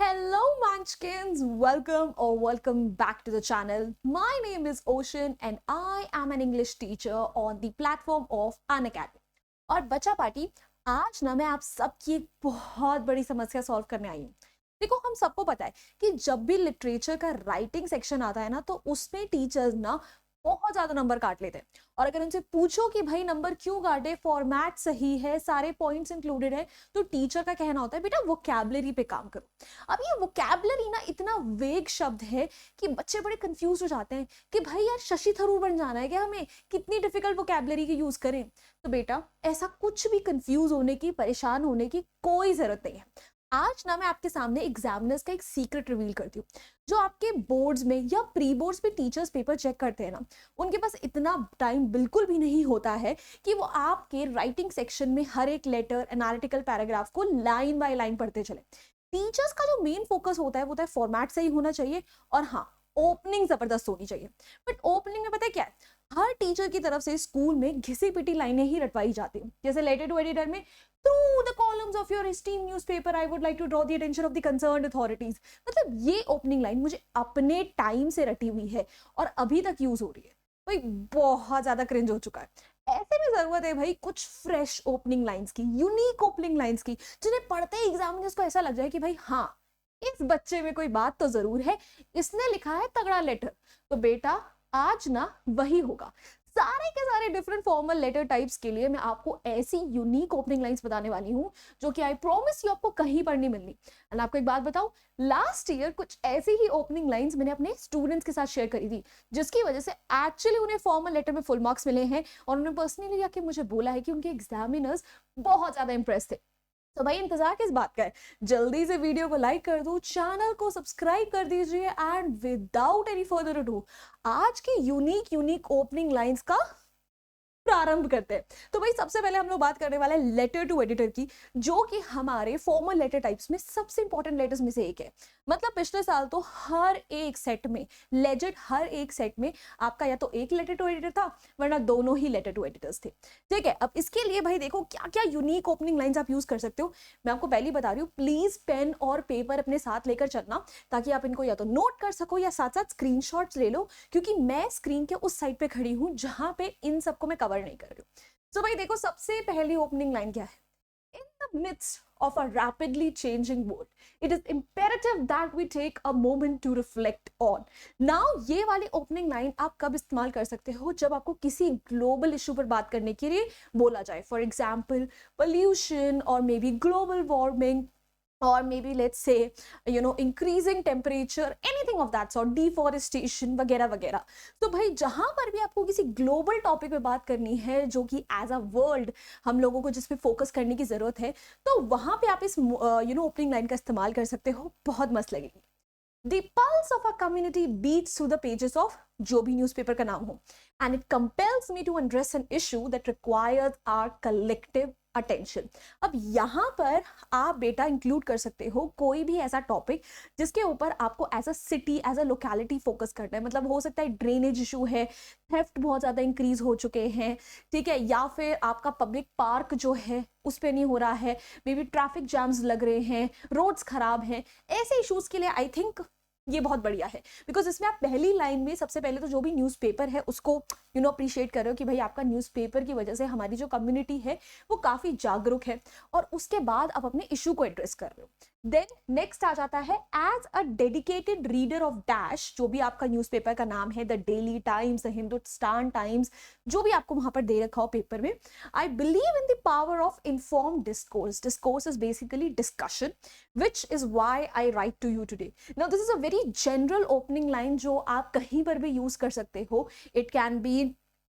Hello Munchkins, welcome back to the channel. My name is Ocean and I am an English teacher on the platform of Unacademy. और बच्चा party, आज ना मैं आप सबकी एक बहुत बड़ी समस्या सॉल्व करने आई हूँ। देखो, हम सबको पता है कि जब भी लिटरेचर का राइटिंग सेक्शन आता है ना, तो उसमें टीचर्स ना बहुत ज्यादा नंबर काट लेते हैं। और अगर उनसे पूछो कि भाई नंबर क्यों काटे, फॉर्मेट सही है, सारे पॉइंट्स इंक्लूडेड है, तो टीचर का कहना होता है बेटा वोकैबुलरी पे काम करो। अब ये वोकैबुलरी ना इतना वेग शब्द है कि बच्चे बड़े कंफ्यूज हो जाते हैं कि भाई यार शशि थरूर बन जाना है क्या हमें, कितनी डिफिकल्ट वोकैबुलरी की यूज करें। तो बेटा ऐसा कुछ भी कंफ्यूज होने की, परेशान होने की कोई जरूरत नहीं है। आज ना मैं आपके सामने एग्जामिनर्स का एक सीक्रेट रिवील करती हूँ। जो आपके बोर्ड्स में या प्री बोर्ड्स पे टीचर्स पेपर चेक करते हैं ना, उनके पास इतना टाइम बिल्कुल भी नहीं होता है कि वो आपके राइटिंग सेक्शन में हर एक लेटर, एनालिटिकल पैराग्राफ को लाइन बाय लाइन पढ़ते चले। टीचर्स का जो मेन फोकस होता है वो होता है फॉर्मेट सही होना चाहिए और हाँ, ओपनिंग जबरदस्त होनी चाहिए। बट ओपनिंग में पता है क्या है, हर टीचर की तरफ से स्कूल में घिसी पिटी लाइनें ही रटवाई जाती हैं। जैसे लेटर टू एडिटर में through the columns of your esteemed newspaper I would like to draw the attention of the concerned authorities। मतलब ये ओपनिंग लाइन मुझे अपने टाइम से रटी हुई है और अभी तक यूज हो रही है। भाई बहुत ज्यादा क्रिंज हो चुका है। ऐसे में जरूरत है भाई कुछ फ्रेश ओपनिंग लाइंस की, यूनिक ओपनिंग लाइंस की, जिन्हें पढ़ते ही एग्जामिनर्स को ऐसा लग जाए कि भाई हाँ, इस बच्चे में कोई बात तो जरूर है, इसने लिखा है तगड़ा लेटर। तो बेटा आज ना वही होगा। सारे के सारे डिफरेंट फॉर्मल लेटर टाइप्स के लिए मैं आपको ऐसी यूनिक ओपनिंग लाइंस बताने वाली हूँ जो कि आई प्रॉमिस यू आपको कहीं पर नहीं मिलनी। एंड आपको एक बात बताऊं, लास्ट ईयर कुछ ऐसी ही ओपनिंग लाइंस मैंने अपने स्टूडेंट्स के साथ शेयर करी थी, जिसकी वजह से एक्चुअली उन्हें फॉर्मल लेटर में फुल मार्क्स मिले हैं और उन्होंने पर्सनली आके मुझे बोला है कि उनके एग्जामिनर्स बहुत ज्यादा इंप्रेस थे। तो भाई इंतजार किस बात का है, जल्दी से वीडियो को लाइक कर दो, चैनल को सब्सक्राइब कर दीजिए and without any further ado आज की यूनिक ओपनिंग लाइंस का प्रारंभ करते हैं। तो भाई सबसे पहले हम लोग बात करने वाले हैं लेटर टू एडिटर की, जो कि हमारे फॉर्मल लेटर टाइप्स में सबसे इंपॉर्टेंट लेटर्स में से एक है। मतलब पिछले साल तो हर एक सेट में, लेजेंड हर एक सेट में आपका या तो एक लेटर टू एडिटर था, वरना दोनों ही लेटर टू एडिटर्स थे। ठीक है, अब इसके लिए भाई देखो क्या क्या यूनिक ओपनिंग लाइंस आप यूज कर सकते हो। मैं आपको पहले बता रही हूँ, प्लीज पेन और पेपर अपने साथ लेकर चलना, ताकि आप इनको या तो नोट कर सको या साथ साथ स्क्रीनशॉट्स ले लो, क्योंकि मैं स्क्रीन के उस साइड पे खड़ी हूँ जहां पे इन सबको मैं कवर नहीं कर रही हूँ। तो भाई देखो सबसे पहली ओपनिंग लाइन क्या है, in the midst of a rapidly changing world, it is imperative that we take a moment to reflect on। now ये वाली ओपनिंग लाइन आप कब इस्तेमाल कर सकते हो, जब आपको किसी ग्लोबल इशू पर बात करने के लिए बोला जाए, फॉर एग्जाम्पल पोल्यूशन और may be global warming, or maybe let's say increasing temperature, anything of that sort, deforestation वगैरह वगैरह। तो भाई जहां पर भी आपको किसी ग्लोबल टॉपिक पे बात करनी है, जो कि एज अ वर्ल्ड हम लोगों को जिस पे फोकस करने की जरूरत है, तो वहां पे आप इस ओपनिंग लाइन का इस्तेमाल कर सकते हो, बहुत मस्त लगेगी। The pulse of a community beats through the pages of जो भी न्यूज़पेपर का नाम हो, and it compels me to address an issue that requires our collective attention। अब यहाँ पर आप बेटा इंक्लूड कर सकते हो कोई भी ऐसा टॉपिक जिसके ऊपर आपको as a city, as a locality focus करना है। मतलब हो सकता है ड्रेनेज इशू है, थेफ्ट बहुत ज़्यादा इंक्रीज हो चुके हैं, ठीक है, या फिर आपका पब्लिक पार्क जो है उस पर नहीं हो रहा है, मे बी ट्रैफिक जैम्स लग रहे हैं, रोड्स खराब हैं। ऐसे इश्यूज के लिए आई थिंक ये बहुत बढ़िया है, बिकॉज इसमें आप पहली लाइन में सबसे पहले तो जो भी न्यूज़पेपर है उसको अप्रिशिएट कर रहे हो कि भाई आपका न्यूज़पेपर की वजह से हमारी जो कम्युनिटी है वो काफ़ी जागरूक है, और उसके बाद आप अपने इशू को एड्रेस कर रहे हो। देन नेक्स्ट आ जाता है, as a dedicated reader of dash, जो भी आपका न्यूज़पेपर का नाम है, the Daily Times, the Hindustan Times, जो भी आपको वहां पर दे रखा हो पेपर में, I believe in the power of inform discourse. Discourse is basically discussion, which is why I write to you today. Now this is a very general opening line जो आप कहीं पर भी यूज कर सकते हो। It can be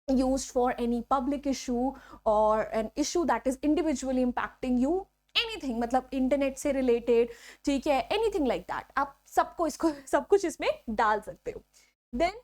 used for any public issue or an issue that is individually impacting you, anything, मतलब internet से रिलेटेड, ठीक है, एनीथिंग लाइक दैट, आप सबको इसको सब कुछ इसमें डाल सकते हो। Then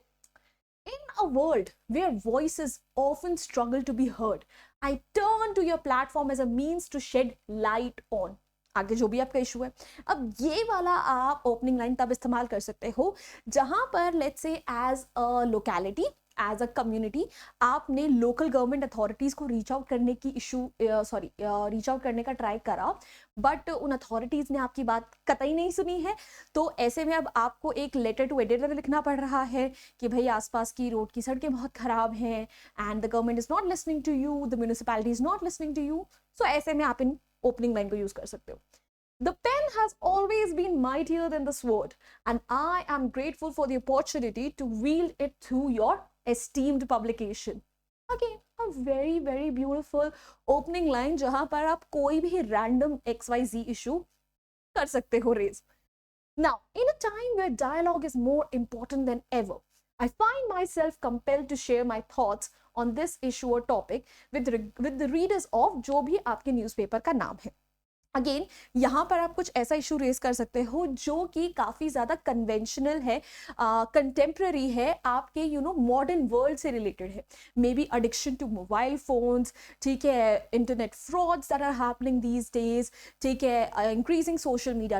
in a world where voices often struggle to be heard, I turn to your platform as a means to shed light on आगे जो भी आपका इशू है। अब ये वाला आप ओपनिंग लाइन तब इस्तेमाल कर सकते हो जहां पर let's say as a locality as a community आपने लोकल गवर्नमेंट अथॉरिटीज़ को रीच आउट करने की रीच आउट करने का ट्राई करा, बट उन अथॉरिटीज़ ने आपकी बात कतई नहीं सुनी है। तो ऐसे में अब आपको एक लेटर टू एडिटर लिखना पड़ रहा है कि भाई आसपास की रोड की सड़कें बहुत ख़राब हैं and the government is not listening to you, the municipality is not listening to you. So ऐसे में आप इन ओपनिंग लाइन को यूज़ कर सकते हो। The pen has always been mightier than the sword, and I am grateful for the opportunity to wield it through your esteemed publication. Again, a very, very beautiful opening line जहां पर आप कोई भी random XYZ issue कर सकते हो raise. Now, in a time where dialogue is more important than ever, I find myself compelled to share my thoughts on this issue or topic with the readers of जो भी आपके newspaper का नाम है। Again यहाँ पर आप कुछ ऐसा इशू रेज कर सकते हो जो कि काफ़ी ज़्यादा कन्वेंशनल है, कंटेम्प्रेरी है, आपके मॉडर्न वर्ल्ड से रिलेटेड है। Maybe addiction to mobile phones, ठीक है, internet frauds that are happening these days, ठीक है, increasing social media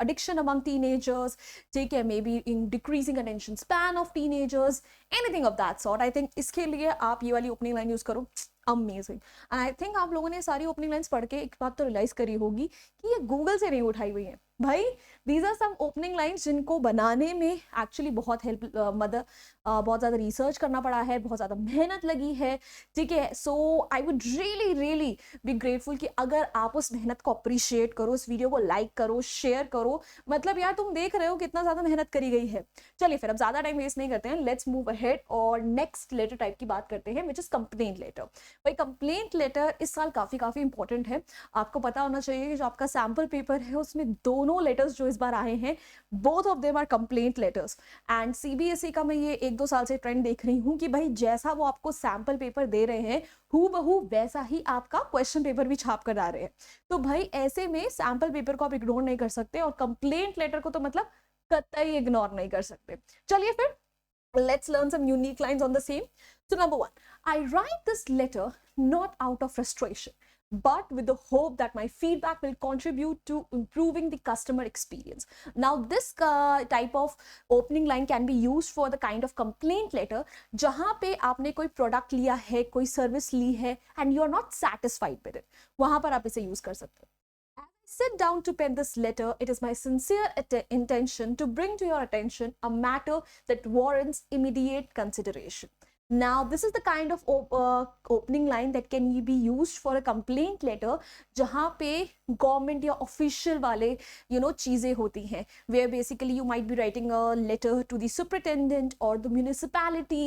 addiction among teenagers, ठीक है, maybe in decreasing attention span of teenagers, anything of that sort. I think इसके लिए आप ये वाली ओपनिंग लाइन यूज़ करो, अमेजिंग। एंड आई थिंक आप लोगों ने सारी ओपनिंग लाइन्स पढ़ के एक बात तो रियलाइज करी होगी कि ये गूगल से नहीं उठाई हुई है भाई। These are some opening lines जिनको बनाने में एक्चुअली बहुत बहुत ज़्यादा रिसर्च करना पड़ा है, बहुत ज़्यादा मेहनत लगी है, ठीक है। So I would really really be grateful कि अगर आप उस मेहनत को अप्रिशिएट करो, इस वीडियो को लाइक करो, शेयर करो। मतलब यार तुम देख रहे हो कितना ज़्यादा मेहनत करी गई है। चलिए फिर अब ज़्यादा टाइम वेस्ट नहीं करते हैं, लेट्स मूव अहेड और नेक्स्ट लेटर टाइप की बात करते हैं, विच इज़ कंप्लेंट लेटर। भाई कंप्लेंट लेटर इस साल काफ़ी इंपॉर्टेंट है। आपको पता होना चाहिए कि जो आपका सैम्पल पेपर है उसमें दोनों लेटर्स जो इस बार आए हैं, both of them are complaint letters. And CBSE का मैं ये 1-2 साल से ट्रेंड देख रही हूँ कि भाई जैसा वो आपको सैम्पल पेपर दे रहे हैं हूबहू वैसा ही आपका क्वेश्चन पेपर भी छाप कर आ रहे हैं। तो भाई ऐसे में सैम्पल पेपर को आप इग्नोर नहीं कर सकते और कंप्लेंट लेटर को तो मतलब कतई इग्नोर नहीं कर सकते। चलिए फिर let's learn some unique lines on the same. So number 1, I write this letter not out of frustration, but with the hope that my feedback will contribute to improving the customer experience. Now this type of opening line can be used for the kind of complaint letter जहाँ पे आपने कोई product लिया है, कोई service ली है and you are not satisfied with it, वहाँ पर आप इसे use कर सकते हो। Sit down to pen this letter, it is my sincere intention to bring to your attention a matter that warrants immediate consideration. Now, this is the kind of opening line that can be used for a complaint letter, जहाँ पे government या official वाले चीज़ें होती हैं, where basically you might be writing a letter to the superintendent or the municipality,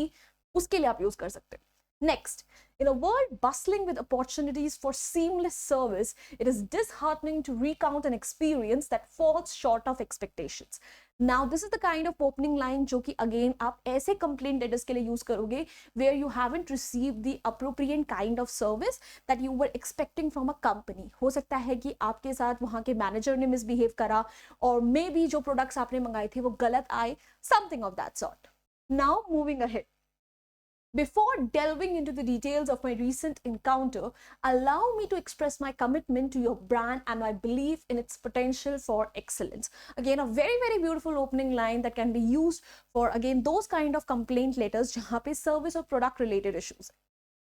उसके लिए आप use कर सकते हैं। Next, in a world bustling with opportunities for seamless service, it is disheartening to recount an experience that falls short of expectations. Now, this is the kind of opening line जो कि again आप ऐसे complaint letters के लिए use करोगे where you haven't received the appropriate kind of service that you were expecting from a company. हो सकता है कि आपके साथ वहाँ के manager ने misbehave करा और maybe जो products आपने मंगाए थे वो गलत आए, something of that sort. Now, moving ahead. Before delving into the details of my recent encounter, allow me to express my commitment to your brand and my belief in its potential for excellence. Again, a very beautiful opening line that can be used for, again, those kind of complaint letters जहाँ पे service or product related issues.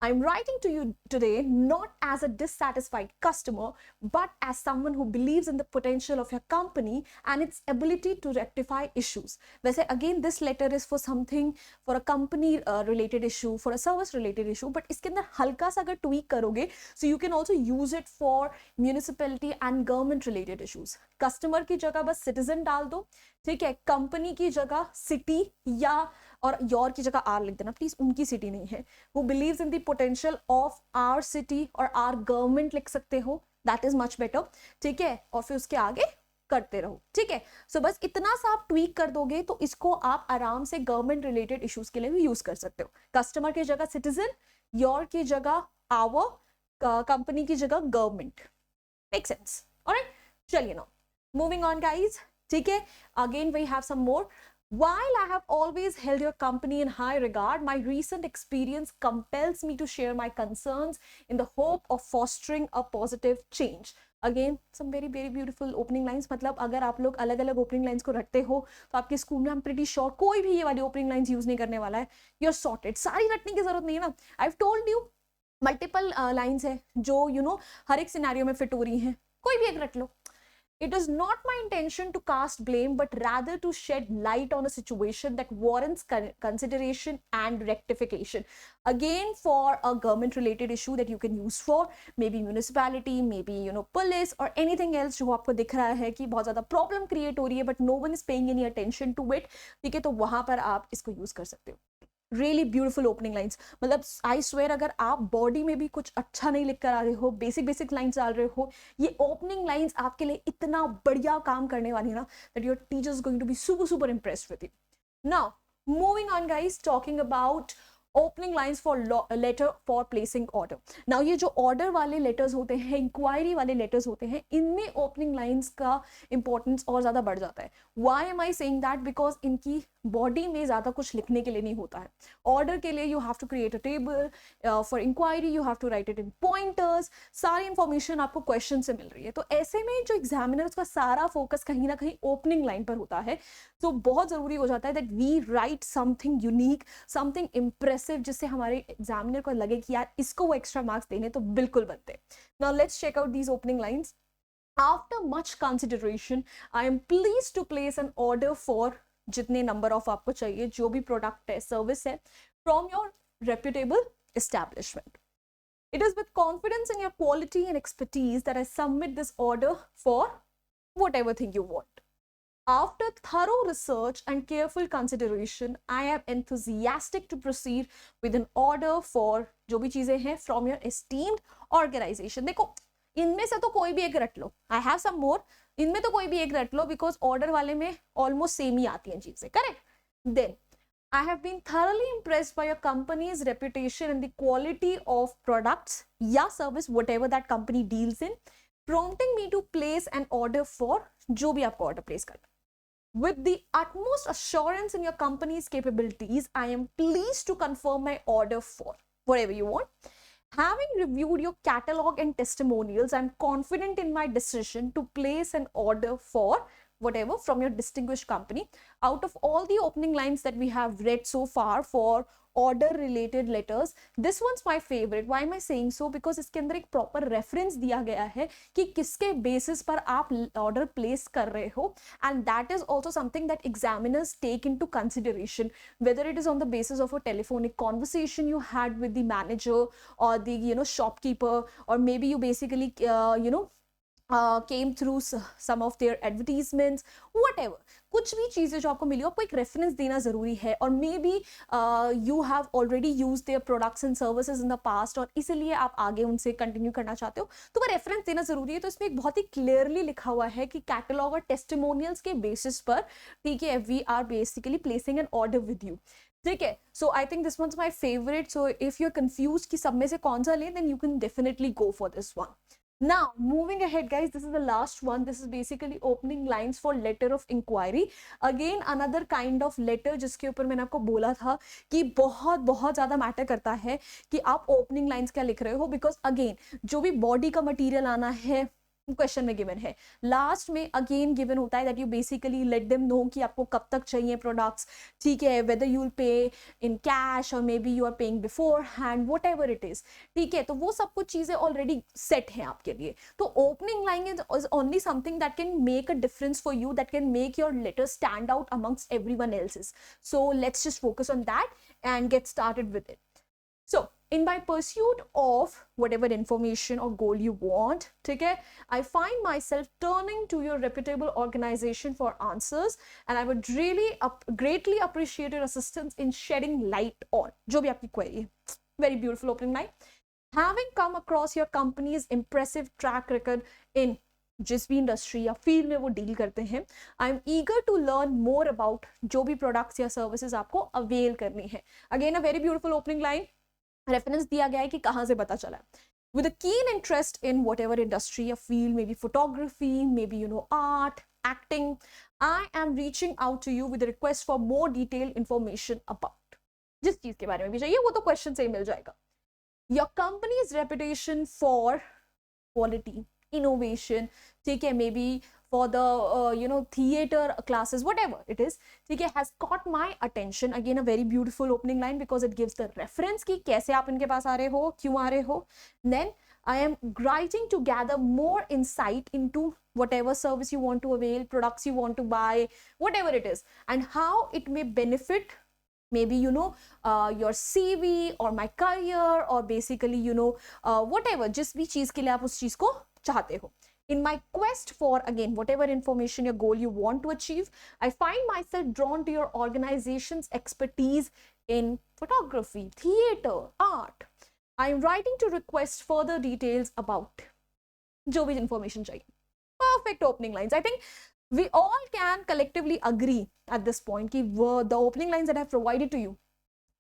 I'm writing to you today not as a dissatisfied customer, but as someone who believes in the potential of your company and its ability to rectify issues. वैसे again this letter is for something, for a company related issue, for a service related issue, but इसके अंदर हल्का सा अगर tweak करोगे, so you can also use it for municipality and government related issues. Customer की जगह बस citizen डाल दो, ठीक है, कंपनी की जगह सिटी या और योर की जगह आर लिख देना प्लीज, उनकी सिटी नहीं है। Who believes in the potential of our city और our government लिख सकते हो, that is much better, ठीक है, और फिर उसके आगे करते रहो, ठीक है। सो बस इतना सा आप ट्वीक कर दोगे तो इसको आप आराम से गवर्नमेंट रिलेटेड इश्यूज के लिए भी यूज कर सकते हो। कस्टमर की जगह सिटीजन, योर की जगह आवर, कंपनी की जगह गवर्नमेंट, मेक सेंस? ऑलराइट, चलिए नाउ मूविंग ऑन गाइज, ठीक है। Again we have some more. While I have always held your company in high regard, my recent experience compels me to share my concerns in the hope of fostering a positive change. Again some very very beautiful opening lines. मतलब अगर आप लोग अलग अलग opening lines को रखते हो तो आपके स्कूल में आई एम प्रीटी श्योर कोई भी ये वाली ओपनिंग लाइंस यूज नहीं करने वाला है. You are sorted. सारी रटने की जरूरत नहीं है ना. I have told you multiple lines है जो हर एक सिनेरियो में फिट हो रही हैं. कोई भी एक रट लो. It is not my intention to cast blame, but rather to shed light on a situation that warrants consideration and rectification. Again, for a government related issue that you can use for maybe municipality, maybe police or anything else जो आपको दिख रहा है कि बहुत ज़्यादा problem create हो रही है but no one is paying any attention to it. ठीक है, तो वहाँ पर आप इसको use कर सकते हो. Really beautiful opening lines. मतलब आई स्वेयर अगर आप बॉडी में भी कुछ अच्छा नहीं लिख कर आ रहे हो, बेसिक बेसिक लाइंस डाल रहे हो, ये ओपनिंग लाइंस आपके लिए इतना बढ़िया काम करने वाली है ना that your teacher is going to be super super impressed with you. Now moving on guys, talking about opening lines for letter for placing order. Now ये जो ऑर्डर वाले लेटर्स होते हैं, इंक्वायरी वाले लेटर्स होते हैं, इनमें ओपनिंग लाइंस का इंपॉर्टेंस और ज्यादा बढ़ जाता है. Why am I saying that? Because इनकी बॉडी में ज्यादा कुछ लिखने के लिए नहीं होता है. ऑर्डर के लिए you have to create a table, for inquiry you have to write it in pointers. सारी इंफॉर्मेशन आपको क्वेश्चन से मिल रही है. तो ऐसे में जो एग्जामिनर्स का सारा फोकस कहीं ना कहीं ओपनिंग लाइन पर होता है. तो बहुत जरूरी हो जाता है that we write something unique, something impressive, जिससे हमारे एग्जामिनर को लगे कि यार इसको वो एक्स्ट्रा मार्क्स देने तो बिल्कुल बनते. Now let's check out these opening lines. After much consideration, I am pleased to place an order for जितने नंबर ऑफ आपको चाहिए, जो भी प्रोडक्ट है, सर्विस है, from your reputable establishment. It is with confidence in your quality and expertise that I submit this order for whatever thing you want. After thorough research and careful consideration, I am enthusiastic to proceed with an order for जो भी चीजें हैं from your esteemed organization. देखो, इनमें से तो कोई भी एक रट लो. आई हैव सम मोर. इनमें तो कोई भी एक रट लो बिकॉज ऑर्डर वाले में ऑलमोस्ट सेम ही आती हैं चीजें. Correct. Then I have been thoroughly impressed by your company's reputation and the quality of products या service whatever that company deals in, prompting me to place an order for जो भी आपको order place करना. With the utmost assurance in your company's capabilities, I am pleased to confirm my order for whatever you want. Having reviewed your catalog and testimonials, I'm confident in my decision to place an order for whatever from your distinguished company. Out of all the opening lines that we have read so far for order related letters, this one's my favorite. Why am I saying so? Because इसके अंदर एक proper reference दिया गया है कि किसके basis पर आप order place कर रहे हो, and that is also something that examiners take into consideration, whether it is on the basis of a telephonic conversation you had with the manager or the shopkeeper, or maybe you basically came through some of their advertisements, whatever. कुछ भी चीजें जो आपको मिली हो, आपको एक reference देना जरूरी है. और maybe you have already use their products and services in the past और इसीलिए आप आगे उनसे कंटिन्यू करना चाहते हो, तो वो रेफरेंस देना जरूरी है. तो इसमें एक बहुत ही क्लियरली लिखा हुआ है कि कैटलॉग और टेस्टिमोनियल्स के बेसिस पर, ठीक है, we are basically placing an order with you. ठीक है. So I think this one's my favourite. So if you are confuse कि सब में से कौन सा लें, then you can definitely go for this one. Now, moving ahead, guys, this is the last one. This is basically opening lines for letter of inquiry. Again, another kind of letter जिसके ऊपर मैंने आपको बोला था कि बहुत बहुत ज़्यादा मैटर करता है कि आप opening lines क्या लिख रहे हो, because again, जो भी body का material आना है, क्वेश्चन में गिवन है. लास्ट में अगेन गिवन होता है that you basically let them know कि आपको कब तक चाहिए प्रोडक्ट्स. ठीक है, whether you will pay in cash और maybe you are paying beforehand, whatever it is. ठीक है, तो वो सब कुछ चीजें ऑलरेडी सेट हैं आपके लिए. तो opening line is only something that can make a difference for you, that can make your letter stand out amongst everyone else's. So let's just focus on that and get started with it. So, in my pursuit of whatever information or goal you want, okay, I find myself turning to your reputable organization for answers, and I would really greatly appreciate your assistance in shedding light on जो भी आपकी query है. Very beautiful opening line. Having come across your company's impressive track record in जिस भी industry या field में वो deal करते हैं, I am eager to learn more about जो भी प्रोडक्ट्स या सर्विसेज आपको अवेल करनी है. Again a very beautiful opening line. Reference दिया गया है कि कहाँ से पता चला. With a keen interest in whatever industry or field, maybe photography, maybe art, acting, I am reaching out to you with a request for more detailed information about. जिस चीज के बारे में भी चाहिए वो तो क्वेश्चन से ही मिल जाएगा. Your company's reputation for quality, innovation, ठीक है, maybe for the theater classes, whatever it is, ठीक है, has caught my attention. Again a very beautiful opening line because it gives the reference कि कैसे आप इनके पास आ रहे हो, क्यों आ रहे हो. Then I am writing to gather more insight into whatever service you want to avail, products you want to buy, whatever it is, and how it may benefit maybe your CV or my career, or basically whatever, जिस भी चीज के लिए आप उस चीज को चाहते हो. In my quest for, again, whatever information or goal you want to achieve, I find myself drawn to your organization's expertise in photography, theater, art. I am writing to request further details about जो भी information चाहिए. Perfect opening lines. I think we all can collectively agree at this point कि the opening lines that I have provided to you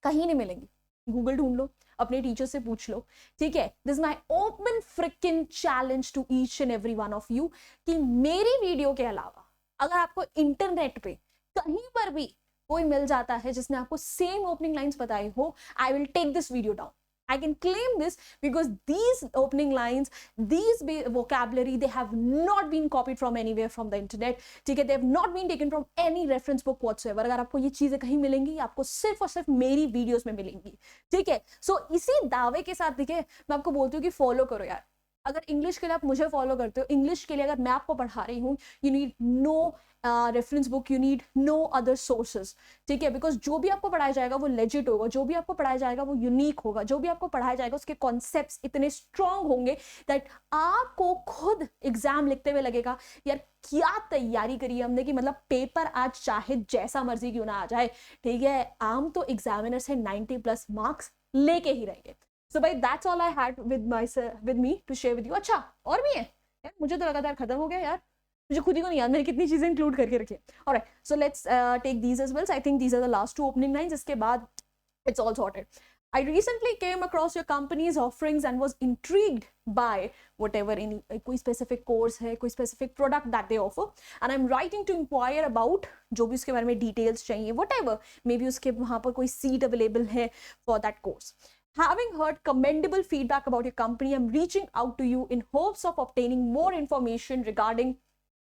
कहीं नहीं मिलेंगी. Google ढूंढ लो, अपने teacher से पूछ लो, ठीक है. This my open freaking challenge to each and every one of you कि मेरी वीडियो के अलावा अगर आपको इंटरनेट पे कहीं पर भी कोई मिल जाता है जिसने आपको सेम ओपनिंग लाइंस बताई हो, I will take this video down. I can claim this because these opening lines, these vocabulary, they have not been copied from anywhere from the internet. ठीक है, they have not been taken from any reference book whatsoever. अगर आपको ये चीजें कहीं मिलेंगी, आपको सिर्फ और सिर्फ मेरी वीडियोस में मिलेंगी, ठीक है. सो इसी दावे के साथ देखिए मैं आपको बोलती हूँ कि फॉलो करो यार. अगर इंग्लिश के लिए आप मुझे फॉलो करते हो, इंग्लिश के लिए अगर मैं आपको पढ़ा रही हूँ, you need no reference book, you need no other sources, ठीक है. बिकॉज जो भी आपको पढ़ाया जाएगा वो लेजिट होगा, जो भी आपको पढ़ाया जाएगा वो यूनिक होगा, जो भी आपको पढ़ाया जाएगा उसके कॉन्सेप्ट्स इतने स्ट्रांग होंगे दैट आपको खुद एग्जाम लिखते हुए लगेगा यार क्या तैयारी करी है हमने, कि मतलब पेपर आज चाहे जैसा मर्जी क्यों ना आ जाए, ठीक है, आम तो एग्जामिनर से 90+ मार्क्स लेके ही रहेंगे. So भाई that's all I had with me to share with you. अच्छा और भी है यार, मुझे तो लगातार खत्म हो गया यार, मुझे खुद ही को नहीं याद मैंने कितनी चीजें इंक्लूड करके रखी है. Alright, so let's take these as well. So I think these are the last two opening lines. इसके बाद it's all sorted. I recently came across your company's offerings and was intrigued by whatever कोई specific course है, कोई specific product that they offer, and I'm writing to inquire about जो भी उसके बारे में details चाहिए, whatever, maybe उसके वहाँ पर कोई seat available है for that course. Having heard commendable feedback about your company, I'm reaching out to you in hopes of obtaining more information regarding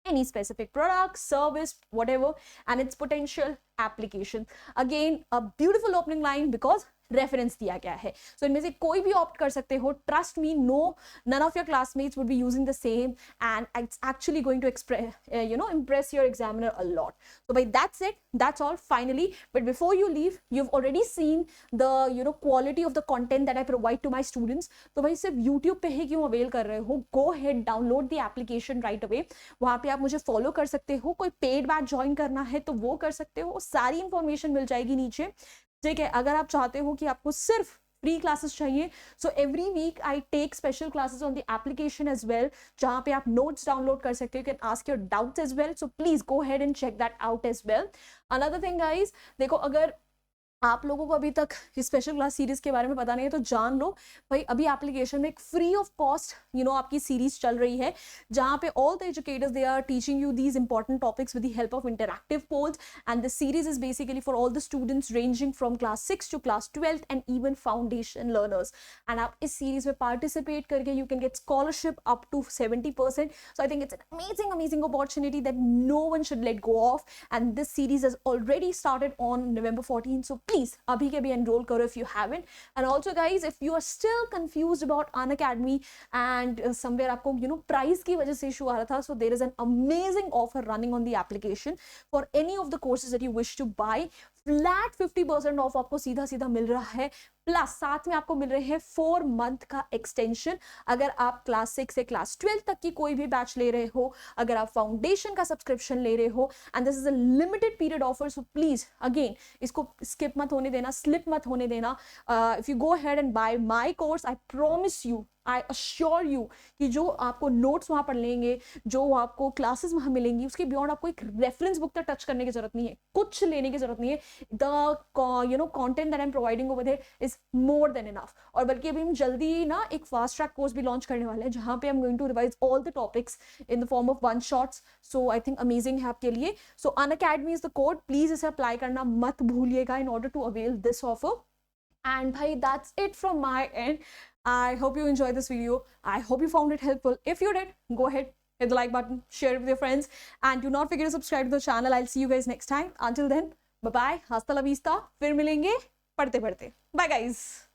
any specific product, service, whatever, and its potential application. Again, a beautiful opening line because reference दिया गया है. सो इनमें से कोई भी opt कर सकते हो. Trust me, no, none of your classmates would be using the same and it's actually going to impress your examiner a lot. So by that's it, that's all finally. But before you leave, you've already seen the quality of the content that I provide to my students. तो भाई सिर्फ YouTube पे ही क्यों avail कर रहे हो? Go ahead, download the application right away. वहाँ पे आप मुझे फॉलो कर सकते हो. कोई पेड बैच ज्वाइन करना है तो वो कर सकते हो. सारी इंफॉर्मेशन मिल जाएगी नीचे, ठीक है. अगर आप चाहते हो कि आपको सिर्फ फ्री क्लासेस चाहिए, so every week I take special classes on the application as well, जहां पे आप नोट्स डाउनलोड कर सकते हो. You can ask your doubts as well, so please go head and check that out as well. Another thing guys, देखो अगर आप लोगों को अभी तक स्पेशल क्लास सीरीज के बारे में पता नहीं है तो जान लो भाई, अभी एप्लीकेशन में एक फ्री ऑफ कॉस्ट आपकी सीरीज चल रही है, जहां पे all the educators they are teaching you these important topics with the help of interactive polls, and the series is basically for all the students ranging from class 6 to class 12 and even foundation learners. And आप इस series में participate करके you can get scholarship up to 70%. So I think it's an amazing opportunity that no one should let go of, and this series has already started on November 14. So please abhi ke bhi enroll karo if you haven't. And also guys, if you are still confused about Unacademy and somewhere aapko price ki wajah se issue aa raha tha, so there is an amazing offer running on the application for any of the courses that you wish to buy. Flat 50% of आपको सीधा सीधा मिल रहा है, plus साथ में आपको मिल रहे हैं 4 मंथ का एक्सटेंशन. अगर आप क्लास 6 से क्लास 12 तक की कोई भी बैच ले रहे हो, अगर आप फाउंडेशन का सब्सक्रिप्शन ले रहे हो, and this is a limited period offer, so please again इसको स्किप मत होने देना, स्लिप मत होने देना. If you go ahead and buy my course, I promise you, I assure you कि जो आपको नोट्स वहाँ पर लेंगे, जो आपको क्लासेस वहाँ मिलेंगी, उसके बियॉन्ड आपको एक रेफरेंस बुक तक टच करने की जरूरत नहीं है, कुछ लेने की जरूरत नहीं है. The content that I am providing over there is more than enough. और बल्कि अभी हम जल्दी ना एक फास्ट ट्रैक कोर्स भी लॉन्च करने वाले हैं, जहाँ पे I am going to revise all the topics in the form of 1 shots. So I think amazing है आपके लिए. सो Unacademy is the code, please इसे अप्लाई करना मत भूलिएगा in order to avail this offer. And bhai, that's it from my end. I hope you enjoyed this video. I hope you found it helpful. If you did, go ahead, hit the like button, share it with your friends, and do not forget to subscribe to the channel. I'll see you guys next time. Until then, bye bye, hasta la vista. फिर मिलेंगे पढ़ते पढ़ते. Bye guys.